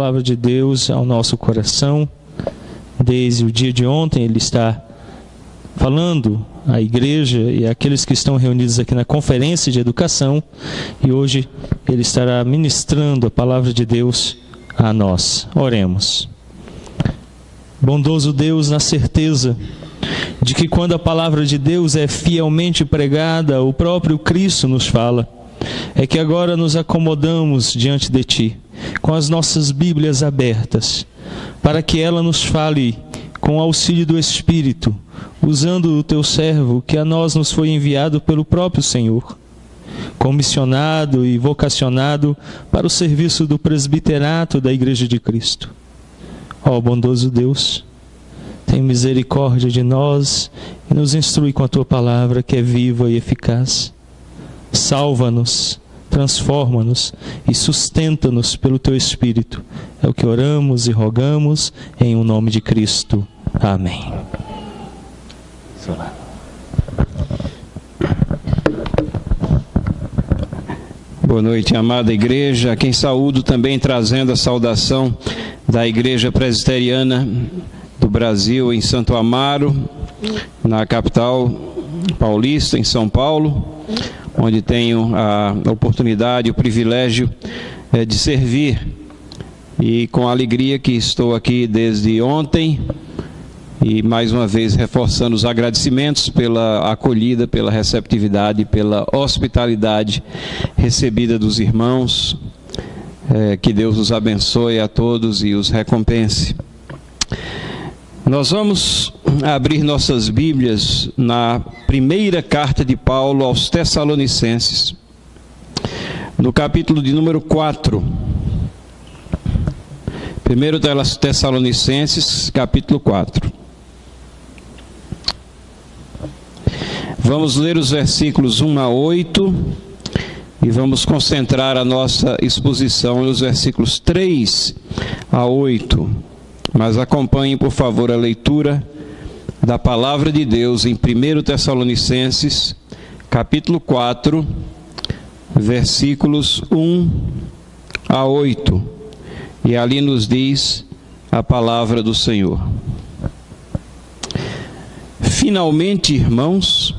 palavra de Deus ao nosso coração. Desde o dia de ontem Ele está falando à igreja e àqueles que estão reunidos aqui na conferência de educação, e hoje Ele estará ministrando a palavra de Deus a nós. Oremos. Bondoso Deus, na certeza de que quando a palavra de Deus é fielmente pregada, o próprio Cristo nos fala, é que agora nos acomodamos diante de Ti, com as nossas Bíblias abertas, para que ela nos fale com o auxílio do Espírito, usando o Teu servo que a nós nos foi enviado pelo próprio Senhor, comissionado e vocacionado para o serviço do presbiterato da Igreja de Cristo. Ó bondoso Deus, tem misericórdia de nós e nos instrui com a Tua palavra que é viva e eficaz. Salva-nos, transforma-nos e sustenta-nos pelo Teu Espírito. É o que oramos e rogamos em o nome de Cristo. Amém. Boa noite, amada igreja. A quem saúdo também trazendo a saudação da Igreja Presbiteriana do Brasil em Santo Amaro, na capital paulista, em São Paulo, onde tenho a oportunidade, o privilégio de servir. E com alegria que estou aqui desde ontem, e mais uma vez reforçando os agradecimentos pela acolhida, pela receptividade, pela hospitalidade recebida dos irmãos. Que Deus os abençoe a todos e os recompense. Nós vamos abrir nossas Bíblias na primeira carta de Paulo aos Tessalonicenses, no capítulo de número 4. 1 Tessalonicenses, capítulo 4. Vamos ler os versículos 1 a 8 e vamos concentrar a nossa exposição nos versículos 3 a 8. Mas acompanhem, por favor, a leitura da palavra de Deus em 1 Tessalonicenses, capítulo 4, versículos 1 a 8. E ali nos diz a palavra do Senhor. Finalmente, irmãos,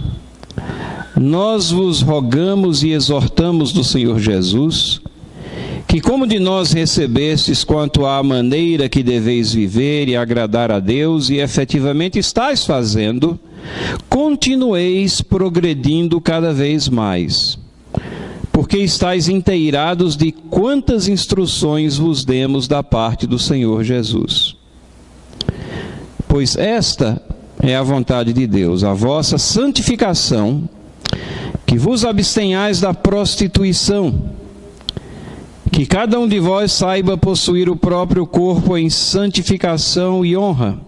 nós vos rogamos e exortamos do Senhor Jesus, que como de nós recebestes quanto à maneira que deveis viver e agradar a Deus, e efetivamente estáis fazendo, continueis progredindo cada vez mais, porque estáis inteirados de quantas instruções vos demos da parte do Senhor Jesus. Pois esta é a vontade de Deus, a vossa santificação, que vos abstenhais da prostituição, que cada um de vós saiba possuir o próprio corpo em santificação e honra,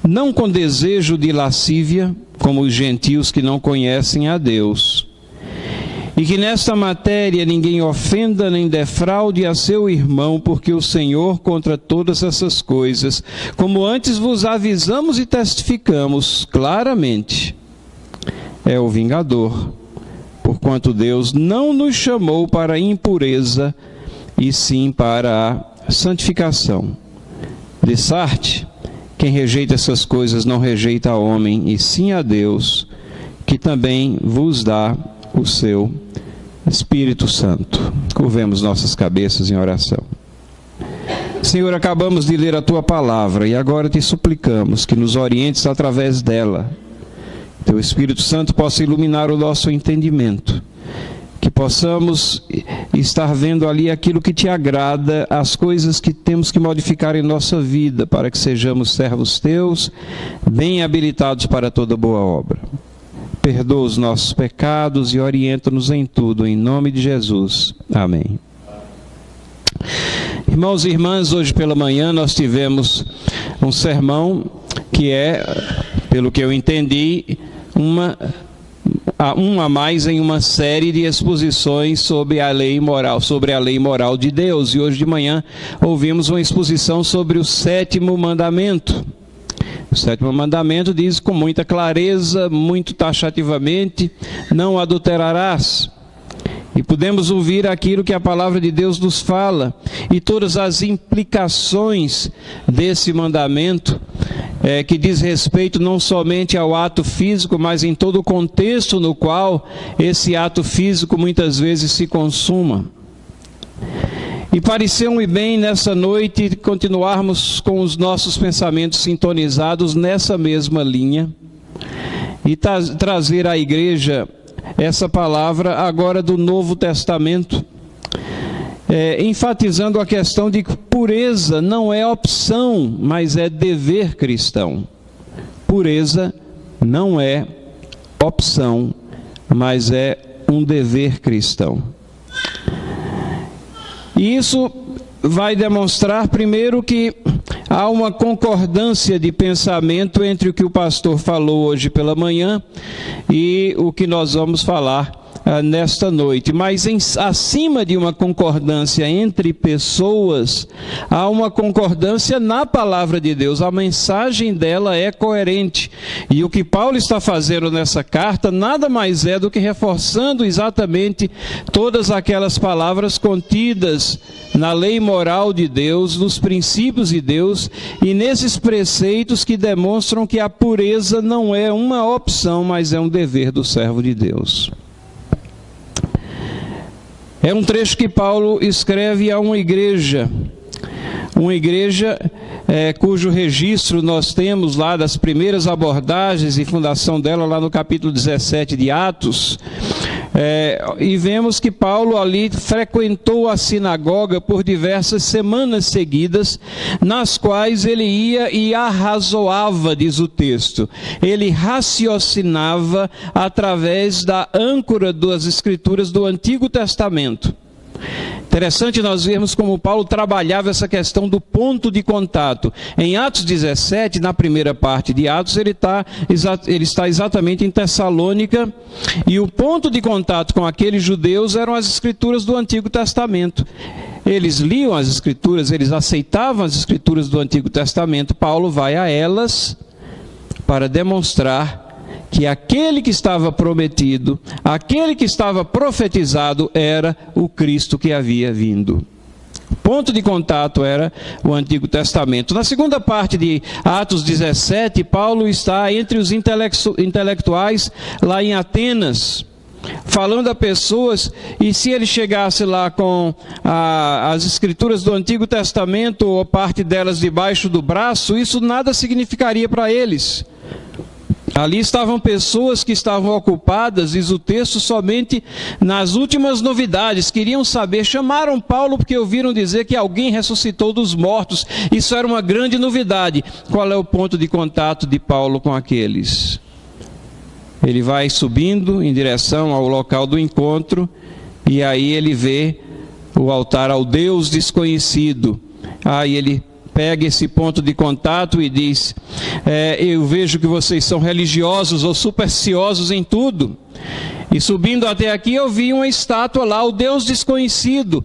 não com desejo de lascívia, como os gentios que não conhecem a Deus, e que nesta matéria ninguém ofenda nem defraude a seu irmão, porque o Senhor, contra todas essas coisas, como antes vos avisamos e testificamos claramente, é o vingador, porquanto Deus não nos chamou para a impureza, e sim para a santificação. De Sarte, quem rejeita essas coisas não rejeita a homem, e sim a Deus, que também vos dá o seu Espírito Santo. Curvemos nossas cabeças em oração. Senhor, acabamos de ler a Tua palavra, e agora te suplicamos que nos orientes através dela. Teu Espírito Santo possa iluminar o nosso entendimento, que possamos estar vendo ali aquilo que te agrada, as coisas que temos que modificar em nossa vida, para que sejamos servos teus, bem habilitados para toda boa obra. Perdoa os nossos pecados e orienta-nos em tudo, em nome de Jesus. Amém. Irmãos e irmãs, hoje pela manhã nós tivemos um sermão que é, pelo que eu entendi, um a mais em uma série de exposições sobre a lei moral de Deus. E hoje de manhã ouvimos uma exposição sobre o 7º mandamento. O 7º mandamento diz com muita clareza, muito taxativamente: não adulterarás. E podemos ouvir aquilo que a palavra de Deus nos fala e todas as implicações desse mandamento, que diz respeito não somente ao ato físico, mas em todo o contexto no qual esse ato físico muitas vezes se consuma. E pareceu-me bem nessa noite continuarmos com os nossos pensamentos sintonizados nessa mesma linha e trazer à igreja essa palavra agora do Novo Testamento, enfatizando a questão de que pureza não é opção, mas é dever cristão. Pureza não é opção, mas é um dever cristão. E isso vai demonstrar, primeiro, que há uma concordância de pensamento entre o que o pastor falou hoje pela manhã e o que nós vamos falar nesta noite. Mas acima de uma concordância entre pessoas, há uma concordância na palavra de Deus. A mensagem dela é coerente. E o que Paulo está fazendo nessa carta nada mais é do que reforçando exatamente todas aquelas palavras contidas na lei moral de Deus, nos princípios de Deus e nesses preceitos que demonstram que a pureza não é uma opção, mas é um dever do servo de Deus. É um trecho que Paulo escreve a uma igreja cujo registro nós temos lá das primeiras abordagens e fundação dela lá no capítulo 17 de Atos, e vemos que Paulo ali frequentou a sinagoga por diversas semanas seguidas, nas quais ele ia e arrazoava, diz o texto. Ele raciocinava através da âncora das Escrituras do Antigo Testamento. Interessante nós vermos como Paulo trabalhava essa questão do ponto de contato. Em Atos 17, na primeira parte de Atos, ele está exatamente em Tessalônica, e o ponto de contato com aqueles judeus eram as Escrituras do Antigo Testamento. Eles liam as Escrituras, eles aceitavam as Escrituras do Antigo Testamento. Paulo vai a elas para demonstrar que aquele que estava prometido, aquele que estava profetizado, era o Cristo que havia vindo. O ponto de contato era o Antigo Testamento. Na segunda parte de Atos 17, Paulo está entre os intelectuais lá em Atenas, falando a pessoas, e se ele chegasse lá com as Escrituras do Antigo Testamento, ou parte delas debaixo do braço, isso nada significaria para eles. Ali estavam pessoas que estavam ocupadas, diz o texto, somente nas últimas novidades. Queriam saber, chamaram Paulo porque ouviram dizer que alguém ressuscitou dos mortos. Isso era uma grande novidade. Qual é o ponto de contato de Paulo com aqueles? Ele vai subindo em direção ao local do encontro, e aí ele vê o altar ao Deus desconhecido. Aí ele pega esse ponto de contato e diz: eu vejo que vocês são religiosos ou supersticiosos em tudo. E subindo até aqui eu vi uma estátua lá, o Deus desconhecido.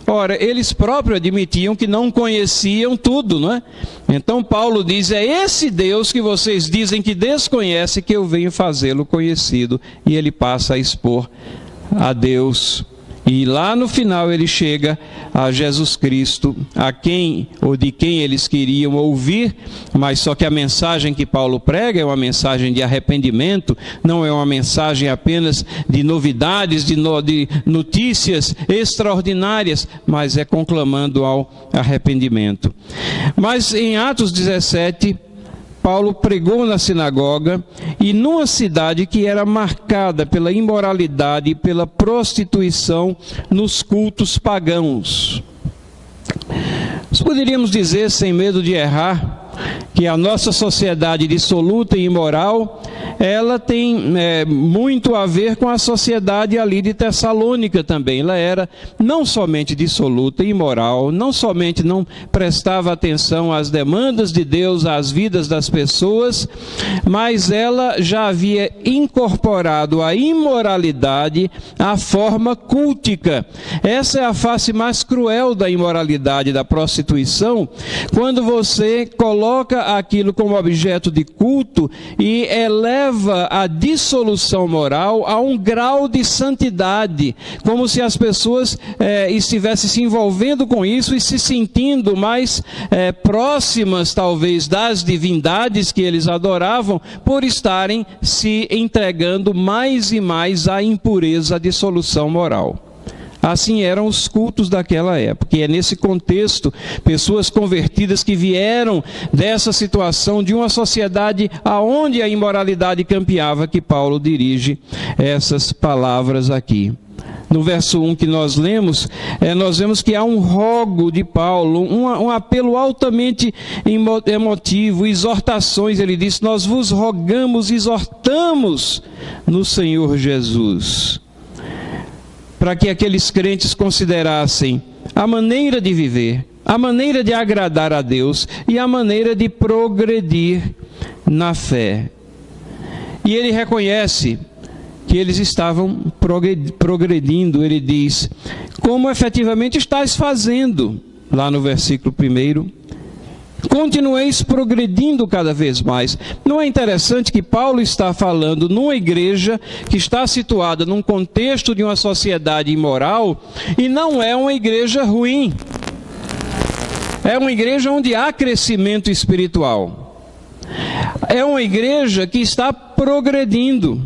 Ora, eles próprios admitiam que não conheciam tudo, não é? Então Paulo diz: é esse Deus que vocês dizem que desconhecem que eu venho fazê-lo conhecido. E ele passa a expor a Deus. E lá no final ele chega a Jesus Cristo, a quem ou de quem eles queriam ouvir, mas só que a mensagem que Paulo prega é uma mensagem de arrependimento, não é uma mensagem apenas de novidades, de notícias extraordinárias, mas é conclamando ao arrependimento. Mas em Atos 17, Paulo pregou na sinagoga e numa cidade que era marcada pela imoralidade e pela prostituição nos cultos pagãos. Nós poderíamos dizer, sem medo de errar, que a nossa sociedade dissoluta e imoral, ela tem muito a ver com a sociedade ali de Tessalônica também. Ela era não somente dissoluta e imoral, não somente não prestava atenção às demandas de Deus, às vidas das pessoas, mas ela já havia incorporado a imoralidade à forma cultica. Essa é a face mais cruel da imoralidade, da prostituição, quando você coloca coloca aquilo como objeto de culto e eleva a dissolução moral a um grau de santidade, como se as pessoas estivessem se envolvendo com isso e se sentindo mais próximas, talvez, das divindades que eles adoravam, por estarem se entregando mais e mais à impureza, à dissolução moral. Assim eram os cultos daquela época. E é nesse contexto, pessoas convertidas que vieram dessa situação de uma sociedade aonde a imoralidade campeava, que Paulo dirige essas palavras aqui. No verso 1 que nós lemos, nós vemos que há um rogo de Paulo, um apelo altamente emotivo, exortações. Ele diz: nós vos rogamos, exortamos no Senhor Jesus, para que aqueles crentes considerassem a maneira de viver, a maneira de agradar a Deus e a maneira de progredir na fé. E ele reconhece que eles estavam progredindo. Ele diz: como efetivamente estáis fazendo? Lá no versículo 1, continueis progredindo cada vez mais. Não é interessante que Paulo está falando numa igreja que está situada num contexto de uma sociedade imoral, e não é uma igreja ruim. É uma igreja onde há crescimento espiritual. É uma igreja que está progredindo.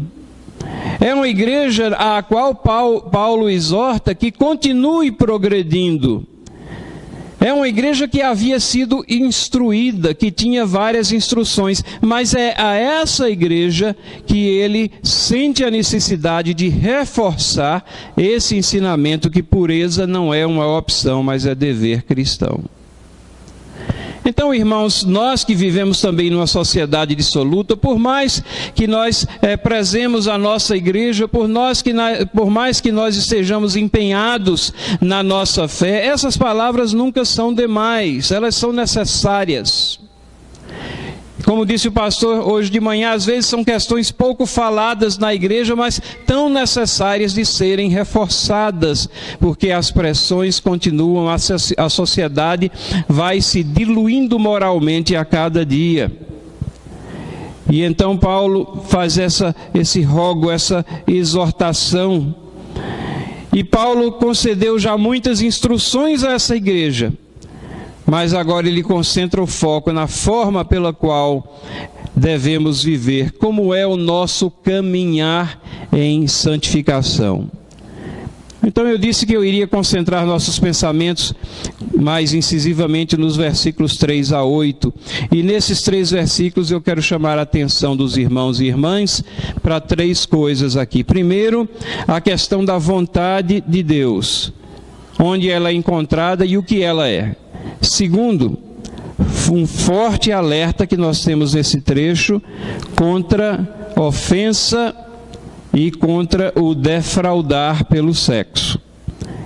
É uma igreja a qual Paulo exorta que continue progredindo. É uma igreja que havia sido instruída, que tinha várias instruções, mas é a essa igreja que ele sente a necessidade de reforçar esse ensinamento que pureza não é uma opção, mas é dever cristão. Então, irmãos, nós que vivemos também numa sociedade dissoluta, por mais que nós prezemos a nossa igreja, por mais que nós estejamos empenhados na nossa fé, essas palavras nunca são demais, elas são necessárias. Como disse o pastor hoje de manhã, às vezes são questões pouco faladas na igreja, mas tão necessárias de serem reforçadas, porque as pressões continuam, a sociedade vai se diluindo moralmente a cada dia. E então Paulo faz esse rogo, essa exortação. E Paulo concedeu já muitas instruções a essa igreja, mas agora ele concentra o foco na forma pela qual devemos viver, como é o nosso caminhar em santificação. Então eu disse que eu iria concentrar nossos pensamentos mais incisivamente nos versículos 3 a 8. E nesses 3 versículos eu quero chamar a atenção dos irmãos e irmãs para 3 coisas aqui. Primeiro, a questão da vontade de Deus, onde ela é encontrada e o que ela é. Segundo, um forte alerta que nós temos nesse trecho contra ofensa e contra o defraudar pelo sexo.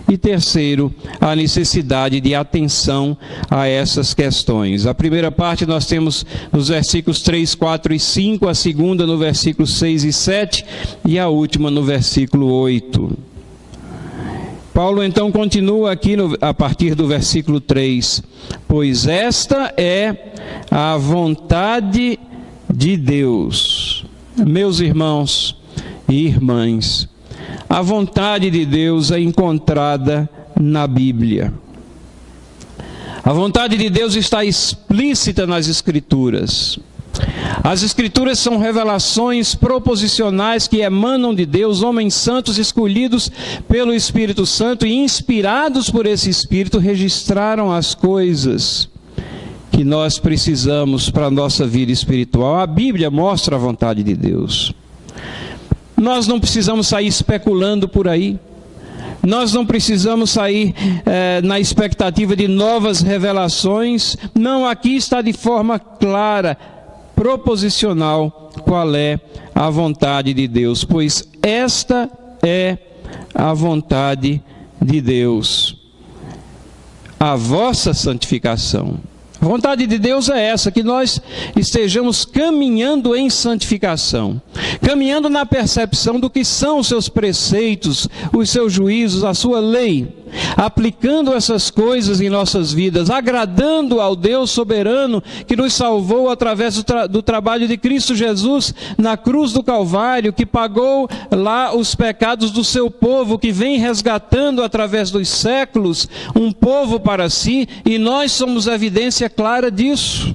E terceiro, a necessidade de atenção a essas questões. A primeira parte nós temos nos versículos 3, 4 e 5, a segunda no versículo 6 e 7 e a última no versículo 8. Paulo então continua aqui a partir do versículo 3. Pois esta é a vontade de Deus. Meus irmãos e irmãs, a vontade de Deus é encontrada na Bíblia. A vontade de Deus está explícita nas Escrituras. As Escrituras são revelações proposicionais que emanam de Deus. Homens santos escolhidos pelo Espírito Santo e inspirados por esse Espírito registraram as coisas que nós precisamos para a nossa vida espiritual. A Bíblia mostra a vontade de Deus. Nós não precisamos sair especulando por aí. Nós não precisamos sair na expectativa de novas revelações. Não, aqui está de forma clara, proposicional, qual é a vontade de Deus. Pois esta é a vontade de Deus, a vossa santificação. A vontade de Deus é essa, que nós estejamos caminhando em santificação, caminhando na percepção do que são os seus preceitos, os seus juízos, a sua lei, aplicando essas coisas em nossas vidas, agradando ao Deus soberano que nos salvou através do trabalho de Cristo Jesus na cruz do Calvário, que pagou lá os pecados do seu povo, que vem resgatando através dos séculos um povo para si, e nós somos evidência clara disso.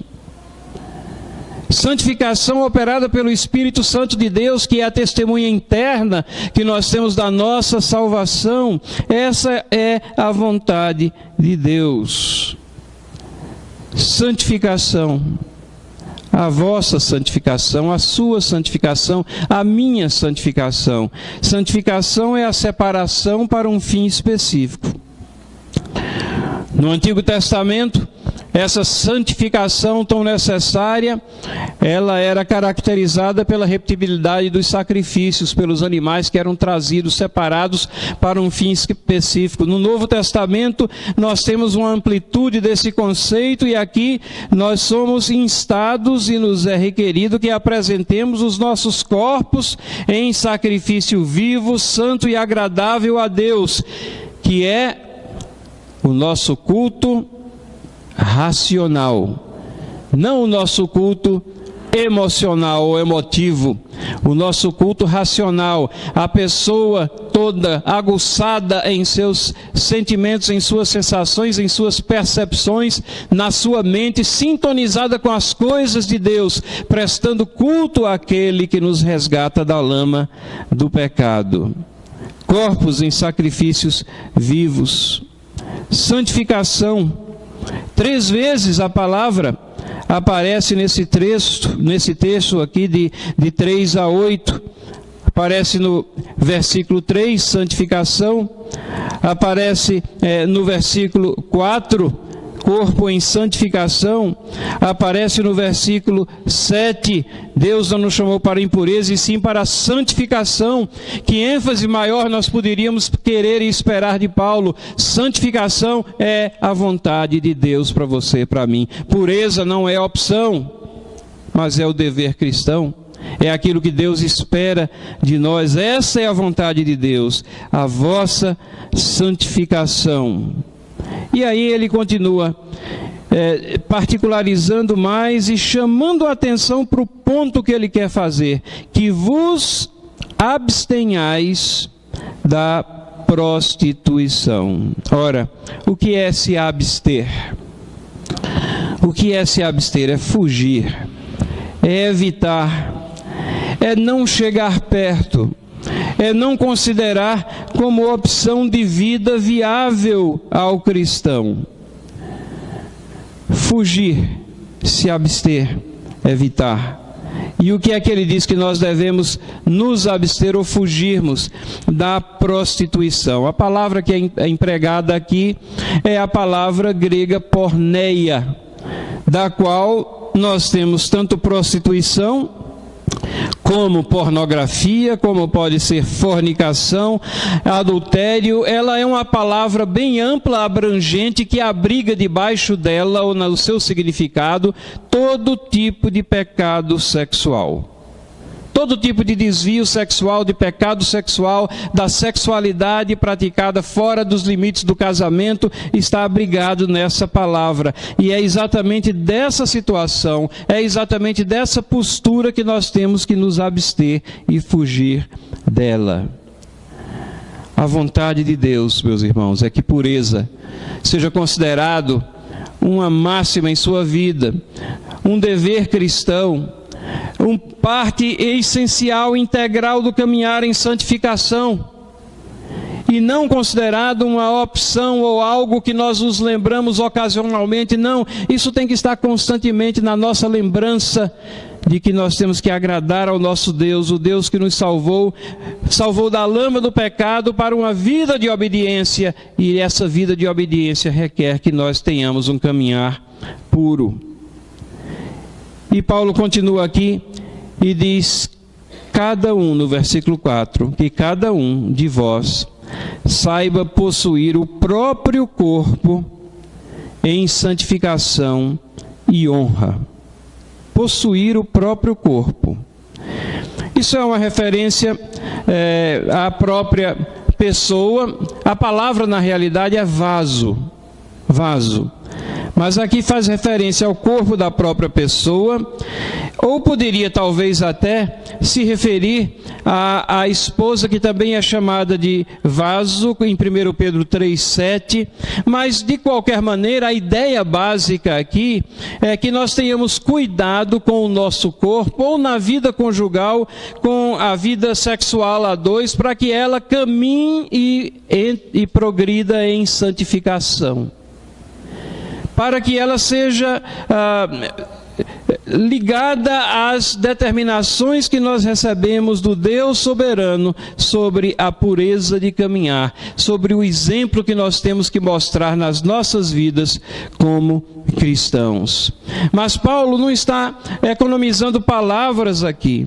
Santificação operada pelo Espírito Santo de Deus, que é a testemunha interna que nós temos da nossa salvação. Essa é a vontade de Deus. Santificação. A vossa santificação, a sua santificação, a minha santificação. Santificação é a separação para um fim específico. No Antigo Testamento, essa santificação tão necessária, ela era caracterizada pela repetibilidade dos sacrifícios, pelos animais que eram trazidos, separados para um fim específico. No Novo Testamento, nós temos uma amplitude desse conceito, e aqui nós somos instados e nos é requerido que apresentemos os nossos corpos em sacrifício vivo, santo e agradável a Deus, que é o nosso culto racional, não o nosso culto emocional ou emotivo, o nosso culto racional, a pessoa toda aguçada em seus sentimentos, em suas sensações, em suas percepções, na sua mente, sintonizada com as coisas de Deus, prestando culto àquele que nos resgata da lama do pecado. Corpos em sacrifícios vivos. Santificação. 3 vezes a palavra aparece nesse texto aqui de 3 a 8. Aparece no versículo 3, santificação. Aparece no versículo 4, corpo em santificação. Aparece no versículo 7, Deus não nos chamou para impureza, e sim para a santificação. Que ênfase maior nós poderíamos querer e esperar de Paulo? Santificação é a vontade de Deus para você e para mim. Pureza não é opção, mas é o dever cristão. É aquilo que Deus espera de nós. Essa é a vontade de Deus, a vossa santificação. E aí ele continua particularizando mais e chamando a atenção para o ponto que ele quer fazer: que vos abstenhais da prostituição. Ora, o que é se abster? O que é se abster? É fugir, é evitar, é não chegar perto, é não considerar como opção de vida viável ao cristão. Fugir, se abster, evitar. E o que é que ele diz? Que nós devemos nos abster ou fugirmos da prostituição. A palavra que é empregada aqui é a palavra grega porneia, da qual nós temos tanto prostituição como pornografia, como pode ser fornicação, adultério. Ela é uma palavra bem ampla, abrangente, que abriga debaixo dela, ou no seu significado, todo tipo de pecado sexual. Todo tipo de desvio sexual, de pecado sexual, da sexualidade praticada fora dos limites do casamento, está abrigado nessa palavra. E é exatamente dessa situação, é exatamente dessa postura que nós temos que nos abster e fugir dela. A vontade de Deus, meus irmãos, é que pureza seja considerado uma máxima em sua vida, um dever cristão, uma parte essencial, integral do caminhar em santificação, e não considerado uma opção ou algo que nós nos lembramos ocasionalmente. Não, isso tem que estar constantemente na nossa lembrança de que nós temos que agradar ao nosso Deus, o Deus que nos salvou da lama do pecado para uma vida de obediência, e essa vida de obediência requer que nós tenhamos um caminhar puro. E Paulo continua aqui e diz: cada um, no versículo 4, que cada um de vós saiba possuir o próprio corpo em santificação e honra. Possuir o próprio corpo. Isso é uma referência à própria pessoa, a palavra na realidade é vaso. Vaso. Mas aqui faz referência ao corpo da própria pessoa, ou poderia talvez até se referir à esposa, que também é chamada de vaso, em 1 Pedro 3,7, mas de qualquer maneira a ideia básica aqui é que nós tenhamos cuidado com o nosso corpo, ou na vida conjugal, com a vida sexual a dois, para que ela caminhe e progrida em santificação. Para que ela seja ligada às determinações que nós recebemos do Deus soberano sobre a pureza de caminhar, sobre o exemplo que nós temos que mostrar nas nossas vidas como cristãos. Mas Paulo não está economizando palavras aqui.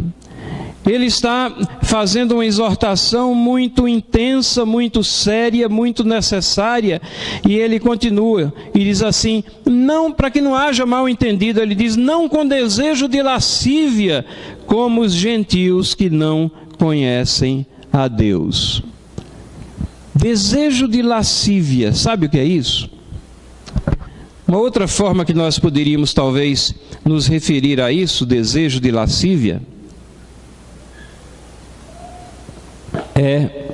Ele está fazendo uma exortação muito intensa, muito séria, muito necessária, e ele continua e diz assim: não, para que não haja mal entendido, ele diz: não com desejo de lascívia, como os gentios que não conhecem a Deus. Desejo de lascívia, sabe o que é isso? Uma outra forma que nós poderíamos talvez nos referir a isso, desejo de lascívia, é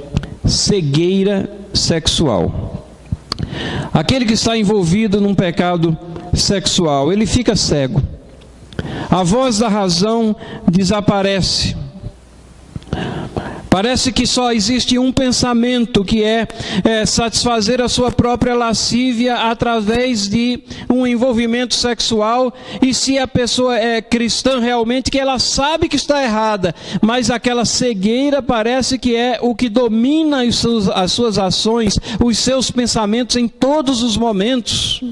cegueira sexual. Aquele que está envolvido num pecado sexual, ele fica cego. A voz da razão desaparece. Parece que só existe um pensamento, que é satisfazer a sua própria lascívia através de um envolvimento sexual. E se a pessoa é cristã realmente, que ela sabe que está errada, mas aquela cegueira parece que é o que domina as suas ações, os seus pensamentos em todos os momentos.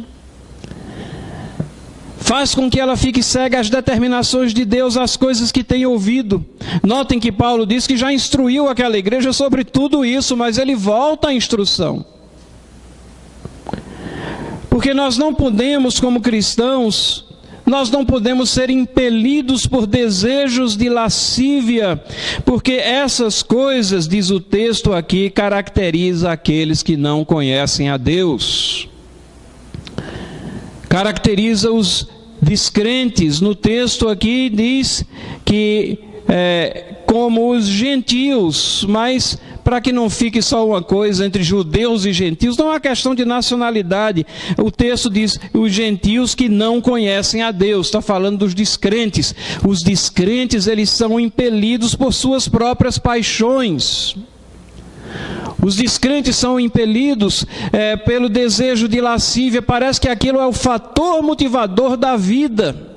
Faz com que ela fique cega às determinações de Deus, às coisas que tem ouvido. Notem que Paulo diz que já instruiu aquela igreja sobre tudo isso, mas ele volta à instrução. Porque nós não podemos, como cristãos, nós não podemos ser impelidos por desejos de lascívia, porque essas coisas, diz o texto aqui, caracteriza aqueles que não conhecem a Deus. Caracteriza os descrentes. No texto aqui diz que como os gentios, mas para que não fique só uma coisa entre judeus e gentios, não é uma questão de nacionalidade. O texto diz os gentios que não conhecem a Deus, está falando dos descrentes. Os descrentes, eles são impelidos por suas próprias paixões. Os descrentes são impelidos pelo desejo de lascívia. Parece que aquilo é o fator motivador da vida.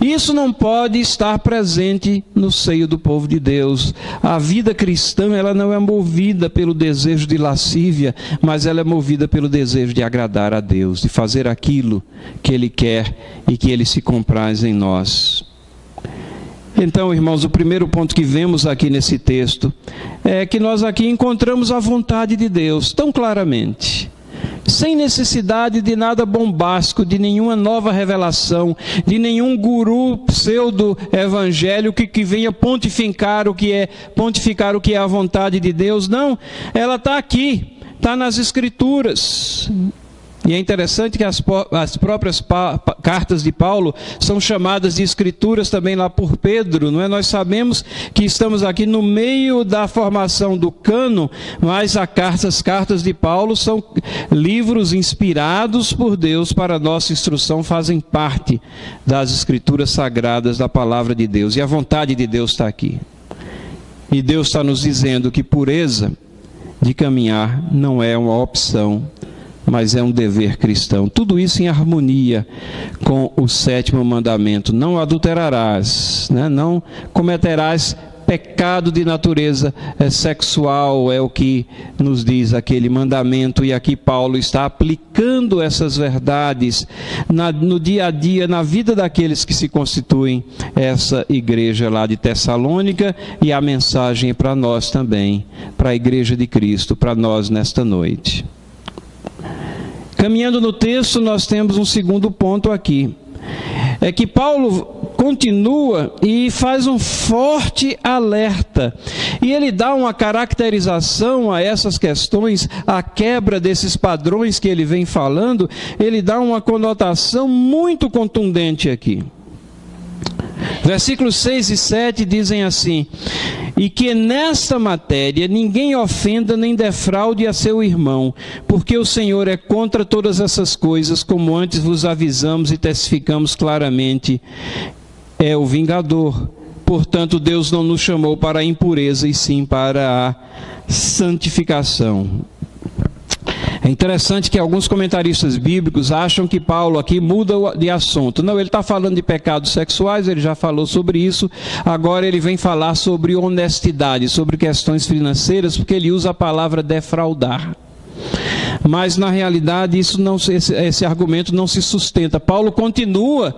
Isso não pode estar presente no seio do povo de Deus. A vida cristã, ela não é movida pelo desejo de lascívia, mas ela é movida pelo desejo de agradar a Deus, de fazer aquilo que Ele quer e que Ele se compraz em nós. Então, irmãos, o primeiro ponto que vemos aqui nesse texto é que nós aqui encontramos a vontade de Deus tão claramente, sem necessidade de nada bombástico, de nenhuma nova revelação, de nenhum guru pseudo-evangelho que venha pontificar o que é a vontade de Deus. Não, ela está aqui, está nas Escrituras. E é interessante que as próprias cartas de Paulo são chamadas de escrituras também lá por Pedro, não é? Nós sabemos que estamos aqui no meio da formação do cânon, mas as cartas de Paulo são livros inspirados por Deus para a nossa instrução, fazem parte das escrituras sagradas da palavra de Deus. E a vontade de Deus está aqui. E Deus está nos dizendo que pureza de caminhar não é uma opção, mas é um dever cristão. Tudo isso em harmonia com o 7º mandamento: não adulterarás, né? Não cometerás pecado de natureza sexual, é o que nos diz aquele mandamento. E aqui Paulo está aplicando essas verdades no dia a dia, na vida daqueles que se constituem essa igreja lá de Tessalônica, e a mensagem é para nós também, para a igreja de Cristo, para nós nesta noite. Caminhando no texto, nós temos um segundo ponto aqui. É que Paulo continua e faz um forte alerta. E ele dá uma caracterização a essas questões, a quebra desses padrões que ele vem falando, ele dá uma conotação muito contundente aqui. Versículos 6 e 7 dizem assim: e que nesta matéria ninguém ofenda nem defraude a seu irmão, porque o Senhor é contra todas essas coisas, como antes vos avisamos e testificamos claramente, é o vingador. Portanto, Deus não nos chamou para a impureza, e sim para a santificação. É interessante que alguns comentaristas bíblicos acham que Paulo aqui muda de assunto. Não, ele está falando de pecados sexuais, ele já falou sobre isso. Agora ele vem falar sobre honestidade, sobre questões financeiras, porque ele usa a palavra defraudar. Mas na realidade esse argumento não se sustenta. Paulo continua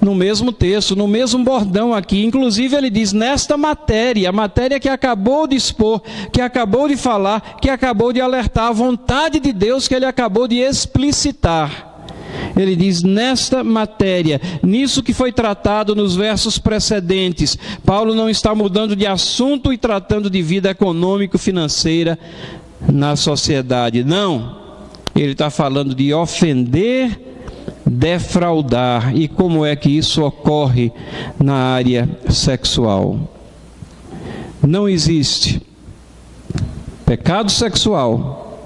no mesmo texto, no mesmo bordão aqui. Inclusive ele diz, nesta matéria, a matéria que acabou de expor, que acabou de falar, que acabou de alertar, a vontade de Deus que ele acabou de explicitar. Ele diz, nesta matéria, nisso que foi tratado nos versos precedentes. Paulo não está mudando de assunto e tratando de vida econômico-financeira na sociedade. Não, ele está falando de ofender, defraudar, e como é que isso ocorre na área sexual. Não existe pecado sexual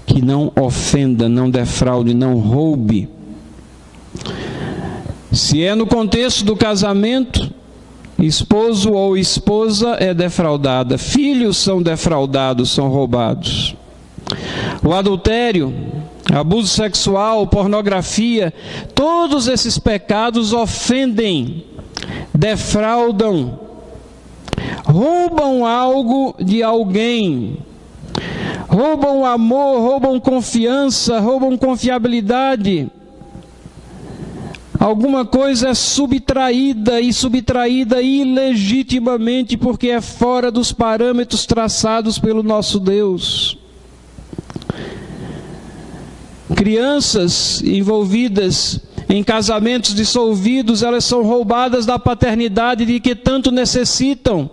que não ofenda, não defraude, não roube. Se é no contexto do casamento, esposo ou esposa é defraudada, filhos são defraudados, são roubados. O adultério, abuso sexual, pornografia, todos esses pecados ofendem, defraudam, roubam algo de alguém, roubam amor, roubam confiança, roubam confiabilidade. Alguma coisa é subtraída ilegitimamente, porque é fora dos parâmetros traçados pelo nosso Deus. Crianças envolvidas em casamentos dissolvidos, elas são roubadas da paternidade de que tanto necessitam,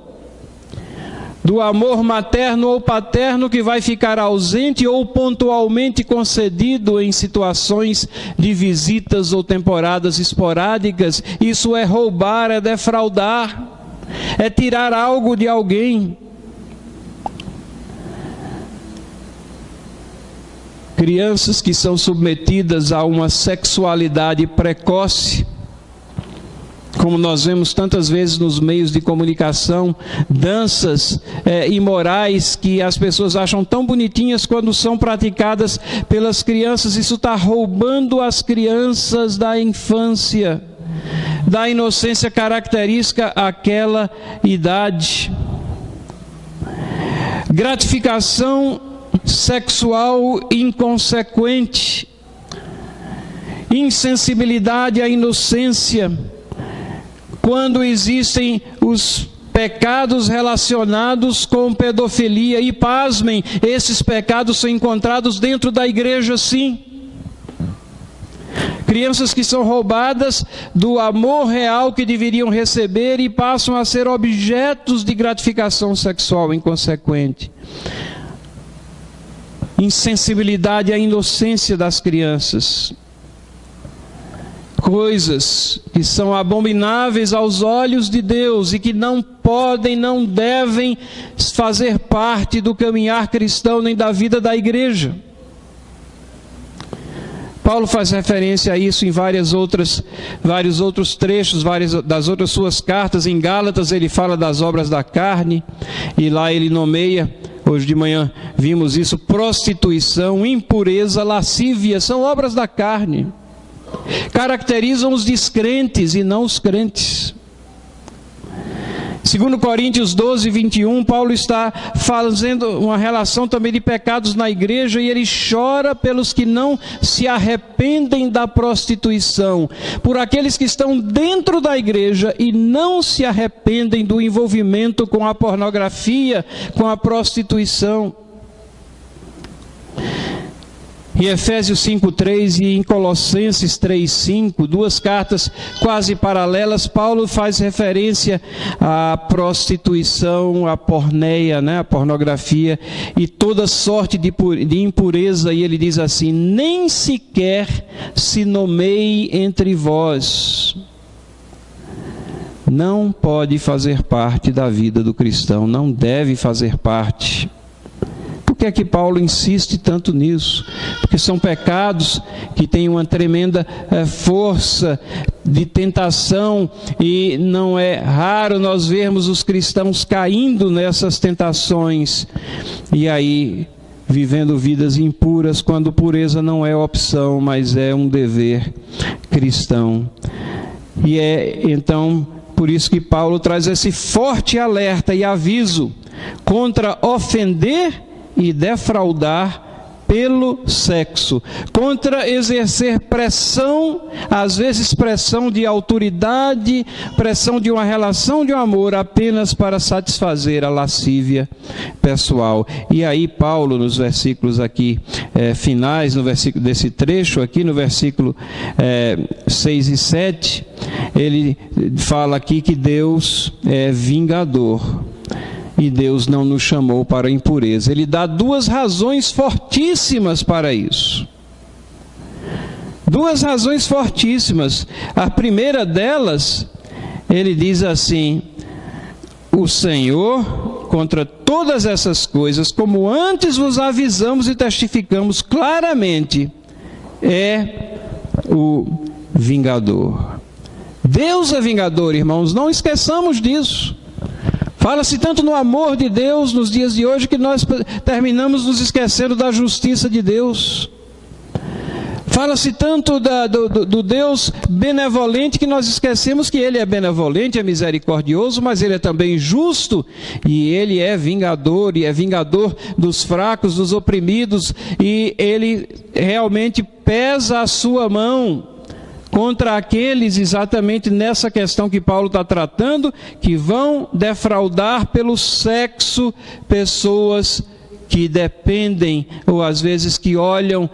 do amor materno ou paterno que vai ficar ausente ou pontualmente concedido em situações de visitas ou temporadas esporádicas. Isso é roubar, é defraudar, é tirar algo de alguém. Crianças que são submetidas a uma sexualidade precoce, como nós vemos tantas vezes nos meios de comunicação, danças imorais que as pessoas acham tão bonitinhas quando são praticadas pelas crianças. Isso está roubando as crianças da infância, da inocência característica àquela idade. Gratificação sexual inconsequente, insensibilidade à inocência, quando existem os pecados relacionados com pedofilia, e pasmem, esses pecados são encontrados dentro da igreja, sim. Crianças que são roubadas do amor real que deveriam receber e passam a ser objetos de gratificação sexual inconsequente. Insensibilidade à inocência das crianças. Coisas que são abomináveis aos olhos de Deus e que não podem, não devem fazer parte do caminhar cristão nem da vida da igreja. Paulo faz referência a isso em vários outros trechos, das outras suas cartas. Em Gálatas ele fala das obras da carne, e lá ele nomeia, hoje de manhã vimos isso, prostituição, impureza, lascívia, são obras da carne. Caracterizam os descrentes e não os crentes. 2 Coríntios 12, 21, Paulo está fazendo uma relação também de pecados na igreja, e ele chora pelos que não se arrependem da prostituição, por aqueles que estão dentro da igreja e não se arrependem do envolvimento com a pornografia, com a prostituição. Em Efésios 5:3 e em Colossenses 3:5, duas cartas quase paralelas, Paulo faz referência à prostituição, à porneia, a pornografia e toda sorte de impureza, e ele diz assim: nem sequer se nomeie entre vós. Não pode fazer parte da vida do cristão, não deve fazer parte. Por que é que Paulo insiste tanto nisso? Porque são pecados que têm uma tremenda força de tentação, e não é raro nós vermos os cristãos caindo nessas tentações, e aí vivendo vidas impuras, quando pureza não é opção, mas é um dever cristão. E é então por isso que Paulo traz esse forte alerta e aviso contra ofender e defraudar pelo sexo, contra exercer pressão, às vezes pressão de autoridade, pressão de uma relação de um amor apenas para satisfazer a lascívia pessoal. E aí Paulo, nos versículos aqui finais, no versículo desse trecho aqui, no versículo 6 e 7, ele fala aqui que Deus é vingador. E Deus não nos chamou para a impureza. Ele dá duas razões fortíssimas para isso. Duas razões fortíssimas. A primeira delas, ele diz assim: o Senhor, contra todas essas coisas, como antes vos avisamos e testificamos claramente, é o vingador. Deus é vingador, irmãos, não esqueçamos disso. Fala-se tanto no amor de Deus nos dias de hoje que nós terminamos nos esquecendo da justiça de Deus. Fala-se tanto do Deus benevolente que nós esquecemos que Ele é benevolente, é misericordioso, mas Ele é também justo, e Ele é vingador, e é vingador dos fracos, dos oprimidos, e Ele realmente pesa a sua mão contra aqueles, exatamente nessa questão que Paulo está tratando, que vão defraudar pelo sexo pessoas que dependem, ou às vezes que olham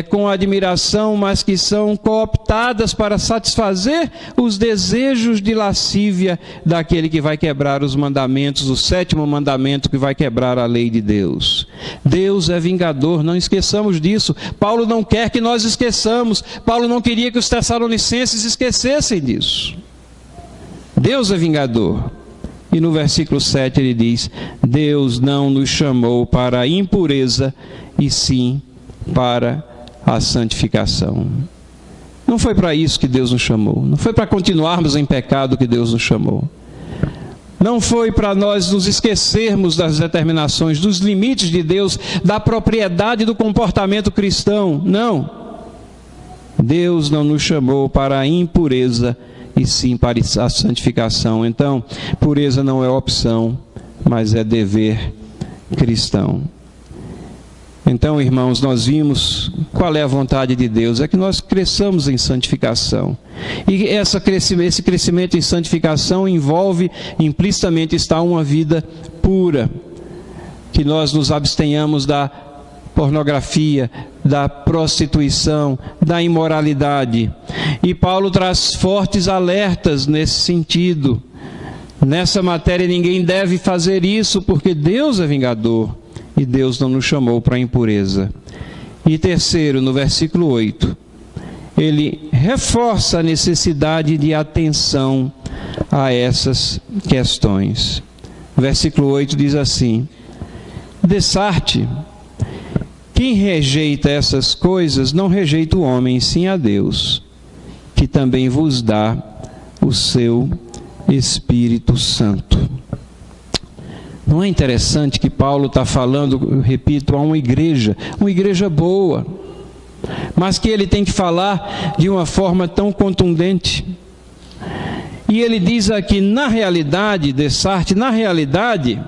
com admiração, mas que são cooptadas para satisfazer os desejos de lascívia daquele que vai quebrar os mandamentos, o sétimo mandamento que vai quebrar a lei de Deus. Deus é vingador, não esqueçamos disso. Paulo não quer que nós esqueçamos. Paulo não queria que os tessalonicenses esquecessem disso. Deus é vingador. E no versículo 7 ele diz: Deus não nos chamou para a impureza, e sim para a santificação. Não foi para isso que Deus nos chamou. Não foi para continuarmos em pecado que Deus nos chamou. Não foi para nós nos esquecermos das determinações, dos limites de Deus, da propriedade do comportamento cristão. Não. Deus não nos chamou para a impureza, e sim para a santificação. Então, pureza não é opção, mas é dever cristão. Então, irmãos, nós vimos qual é a vontade de Deus, é que nós cresçamos em santificação. E esse crescimento em santificação envolve, implicitamente está uma vida pura, que nós nos abstenhamos da pornografia, da prostituição, da imoralidade. E Paulo traz fortes alertas nesse sentido. Nessa matéria ninguém deve fazer isso, porque Deus é vingador e Deus não nos chamou para a impureza. E terceiro, no versículo 8, ele reforça a necessidade de atenção a essas questões. Versículo 8 diz assim: Dessarte, quem rejeita essas coisas não rejeita o homem, sim a Deus, que também vos dá o seu Espírito Santo. Não é interessante que Paulo está falando, eu repito, a uma igreja boa, mas que ele tem que falar de uma forma tão contundente. E ele diz aqui, na realidade, Dessarte, na realidade,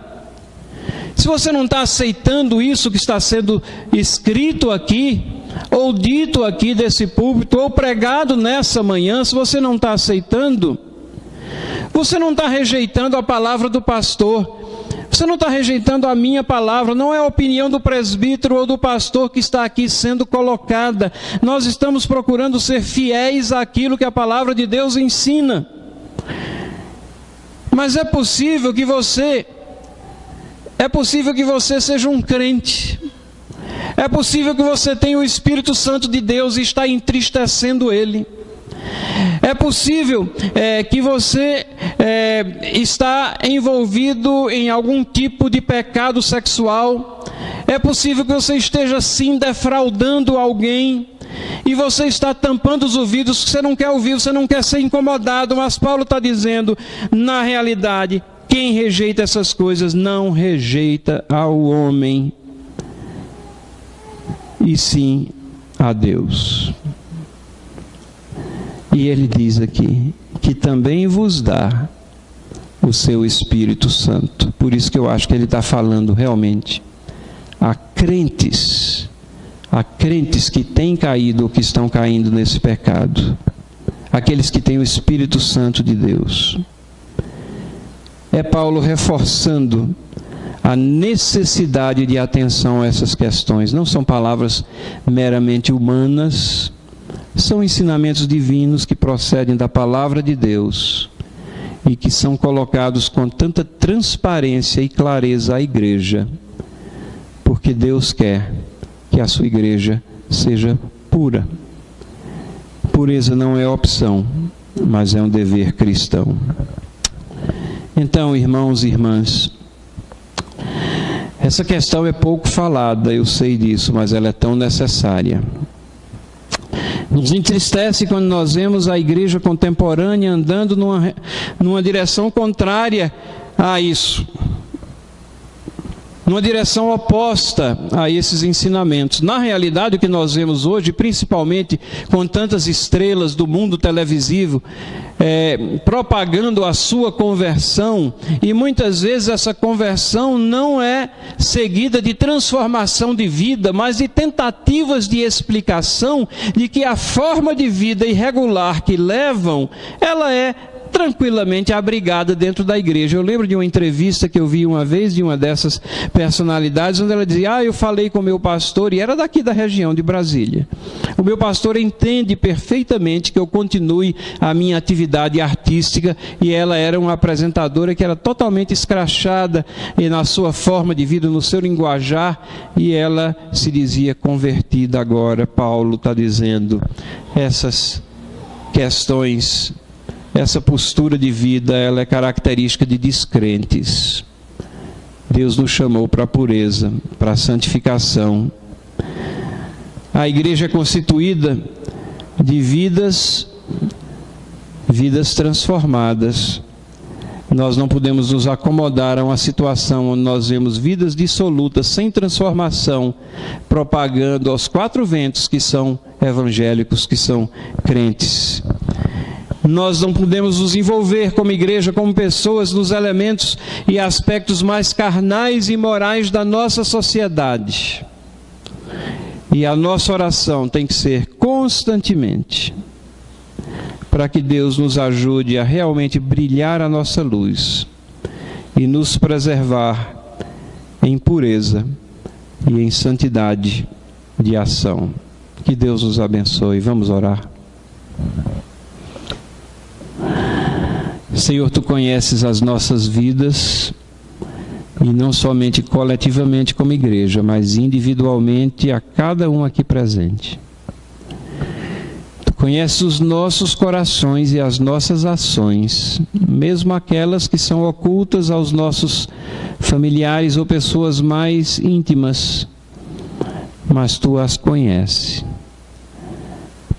se você não está aceitando isso que está sendo escrito aqui, ou dito aqui desse púlpito, ou pregado nessa manhã, se você não está aceitando, você não está rejeitando a palavra do pastor, Você não está rejeitando a minha palavra, não é a opinião do presbítero ou do pastor que está aqui sendo colocada. Nós estamos procurando ser fiéis àquilo que a palavra de Deus ensina. Mas é possível que você seja um crente. É possível que você tenha o Espírito Santo de Deus e está entristecendo Ele. É possível que você está envolvido em algum tipo de pecado sexual. É possível que você esteja sim defraudando alguém. E você está tampando os ouvidos, você não quer ouvir, você não quer ser incomodado. Mas Paulo está dizendo, na realidade, quem rejeita essas coisas não rejeita ao homem, e sim a Deus. E ele diz aqui, que também vos dá o seu Espírito Santo. Por isso que eu acho que ele está falando realmente a crentes que têm caído ou que estão caindo nesse pecado, aqueles que têm o Espírito Santo de Deus. É Paulo reforçando a necessidade de atenção a essas questões. Não são palavras meramente humanas, são ensinamentos divinos que procedem da palavra de Deus e que são colocados com tanta transparência e clareza à igreja, porque Deus quer que a sua igreja seja pura. Pureza não é opção, mas é um dever cristão. Então, irmãos e irmãs, essa questão é pouco falada, eu sei disso, mas ela é tão necessária. Nos entristece quando nós vemos a igreja contemporânea andando numa direção contrária a isso, numa direção oposta a esses ensinamentos. Na realidade, o que nós vemos hoje, principalmente com tantas estrelas do mundo televisivo, propagando a sua conversão, e muitas vezes essa conversão não é seguida de transformação de vida, mas de tentativas de explicação de que a forma de vida irregular que levam, ela é tranquilamente abrigada dentro da igreja. Eu lembro de uma entrevista que eu vi uma vez de uma dessas personalidades, onde ela dizia, eu falei com o meu pastor, e era daqui da região de Brasília. O meu pastor entende perfeitamente que eu continue a minha atividade artística, e ela era uma apresentadora que era totalmente escrachada e na sua forma de vida, no seu linguajar, e ela se dizia convertida agora. Paulo está dizendo, essas questões, essa postura de vida, ela é característica de descrentes. Deus nos chamou para a pureza, para a santificação. A igreja é constituída de vidas transformadas. Nós não podemos nos acomodar a uma situação onde nós vemos vidas dissolutas, sem transformação, propagando aos quatro ventos que são evangélicos, que são crentes. Nós não podemos nos envolver como igreja, como pessoas, nos elementos e aspectos mais carnais e morais da nossa sociedade. E a nossa oração tem que ser constantemente, para que Deus nos ajude a realmente brilhar a nossa luz e nos preservar em pureza e em santidade de ação. Que Deus nos abençoe. Vamos orar. Senhor, Tu conheces as nossas vidas, e não somente coletivamente como igreja, mas individualmente a cada um aqui presente. Tu conheces os nossos corações e as nossas ações, mesmo aquelas que são ocultas aos nossos familiares ou pessoas mais íntimas, mas Tu as conheces.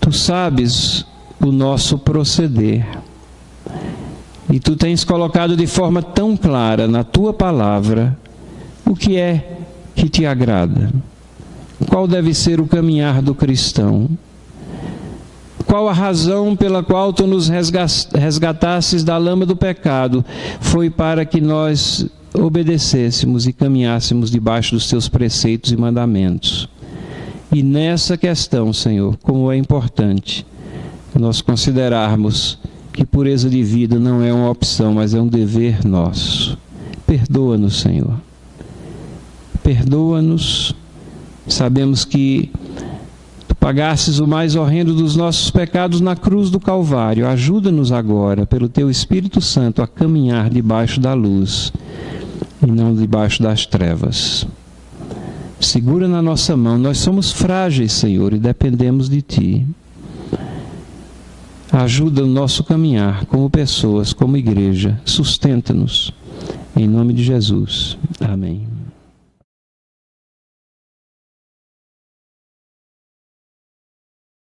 Tu sabes o nosso proceder. E Tu tens colocado de forma tão clara na Tua palavra o que é que Te agrada. Qual deve ser o caminhar do cristão? Qual a razão pela qual Tu nos resgatasses da lama do pecado? Foi para que nós obedecêssemos e caminhássemos debaixo dos Teus preceitos e mandamentos. E nessa questão, Senhor, como é importante nós considerarmos que pureza de vida não é uma opção, mas é um dever nosso. Perdoa-nos, Senhor. Perdoa-nos. Sabemos que Tu pagastes o mais horrendo dos nossos pecados na cruz do Calvário. Ajuda-nos agora, pelo Teu Espírito Santo, a caminhar debaixo da luz e não debaixo das trevas. Segura na nossa mão. Nós somos frágeis, Senhor, e dependemos de Ti. Ajuda o nosso caminhar como pessoas, como igreja. Sustenta-nos. Em nome de Jesus. Amém.